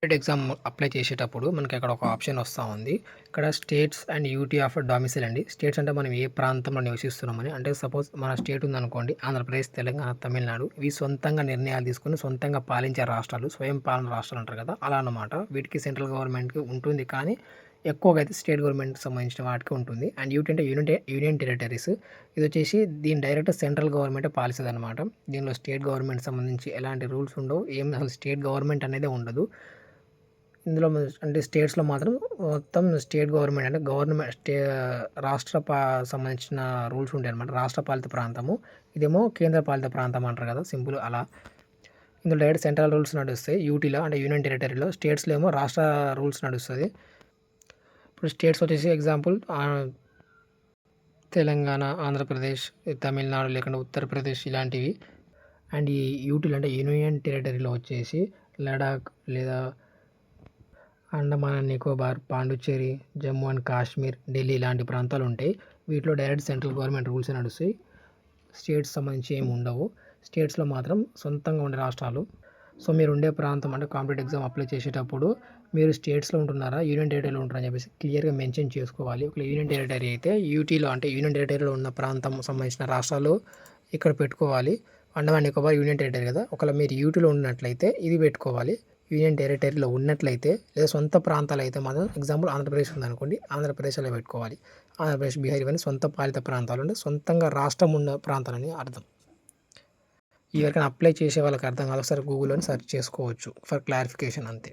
TET exam apply చేసేటప్పుడు మనకి అక్కడ ఒక ఆప్షన్ వస్తూ ఉంది. ఇక్కడ states and UT of domicile అండి. స్టేట్స్ అంటే మనం ఏ ప్రాంతంలో నివసిస్తున్నామని. అంటే సపోజ్ మన స్టేట్ ఉందనుకోండి, ఆంధ్రప్రదేశ్, తెలంగాణ, తమిళనాడు. ఇవి సొంతంగా నిర్ణయాలు తీసుకొని సొంతంగా పాలించే రాష్ట్రాలు, స్వయం పాలన రాష్ట్రాలు అంటారు కదా, అలా అన్నమాట. వీటికి సెంట్రల్ గవర్నమెంట్కి ఉంటుంది, కానీ ఎక్కువగా అయితే స్టేట్ గవర్నమెంట్కి సంబంధించిన వాటికి ఉంటుంది. అండ్ యూటీ అంటే యూనియన్ టెరిటరీస్. ఇది వచ్చేసి దీని డైరెక్ట్ సెంట్రల్ గవర్నమెంటే పాలిస్తుంది అనమాట. దీనిలో స్టేట్ గవర్నమెంట్ సంబంధించి ఎలాంటి రూల్స్ ఉండవు, ఏం అసలు స్టేట్ గవర్నమెంట్ అనేది ఉండదు. ఇందులో అంటే స్టేట్స్లో మాత్రం మొత్తం స్టేట్ గవర్నమెంట్ అంటే రాష్ట్ర సంబంధించిన రూల్స్ ఉంటాయి అనమాట. రాష్ట్ర పాలిత ప్రాంతము, ఇదేమో కేంద్ర పాలిత ప్రాంతం అంటారు కదా, సింపుల్ అలా. ఇందులో డైరెక్ట్ సెంట్రల్ రూల్స్ నడుస్తాయి యూటీలో, అంటే యూనియన్ టెరిటరీలో. స్టేట్స్లో ఏమో రాష్ట్ర రూల్స్ నడుస్తుంది. ఇప్పుడు స్టేట్స్ వచ్చేసి ఎగ్జాంపుల్ తెలంగాణ, ఆంధ్రప్రదేశ్, తమిళనాడు, లేకుంటే ఉత్తరప్రదేశ్ ఇలాంటివి. అండ్ ఈ యూటీలో అంటే యూనియన్ టెరిటరీలో వచ్చేసి లడాక్ లేదా అండమాన్ అండ్ నికోబార్, పాండిచ్చేరి, జమ్మూ అండ్ కాశ్మీర్, ఢిల్లీ ఇలాంటి ప్రాంతాలు ఉంటాయి. వీటిలో డైరెక్ట్ సెంట్రల్ గవర్నమెంట్ రూల్స్ నడుస్తాయి. స్టేట్స్ సంబంధించి ఏమి ఉండవు. స్టేట్స్లో మాత్రం సొంతంగా ఉండే రాష్ట్రాలు. సో మీరు ఉండే ప్రాంతం అంటే కాంపిటేటివ్ ఎగ్జామ్ అప్లై చేసేటప్పుడు మీరు స్టేట్స్లో ఉంటున్నారా, యూనియన్ టెరిటరీలో ఉంటారని చెప్పేసి క్లియర్గా మెన్షన్ చేసుకోవాలి. ఒక యూనియన్ టెరిటరీ అయితే యూటీలో అంటే యూనియన్ టెరిటరీలో ఉన్న ప్రాంతం సంబంధించిన రాష్ట్రాలు ఇక్కడ పెట్టుకోవాలి. అండమాన్ నికోబార్ యూనియన్ టెరిటరీ కదా, ఒకవేళ మీరు యూటీలో ఉన్నట్లయితే ఇది పెట్టుకోవాలి. యూనియన్ టెరిటరీలో ఉన్నట్లయితే లేదా సొంత ప్రాంతాలు అయితే మాత్రం, ఎగ్జాంపుల్ ఆంధ్రప్రదేశ్ ఉందనుకోండి, ఆంధ్రప్రదేశ్లో పెట్టుకోవాలి. ఆంధ్రప్రదేశ్, బీహార్ ఇవన్నీ సొంత పాలిత ప్రాంతాలు అంటే సొంతంగా రాష్ట్రం ఉన్న ప్రాంతాలని అర్థం. ఎవరికైనా అప్లై చేసే వాళ్ళకి అర్థం కాదు, ఒకసారి గూగుల్లోని సెర్చ్ చేసుకోవచ్చు ఫర్ క్లారిఫికేషన్ అంతే.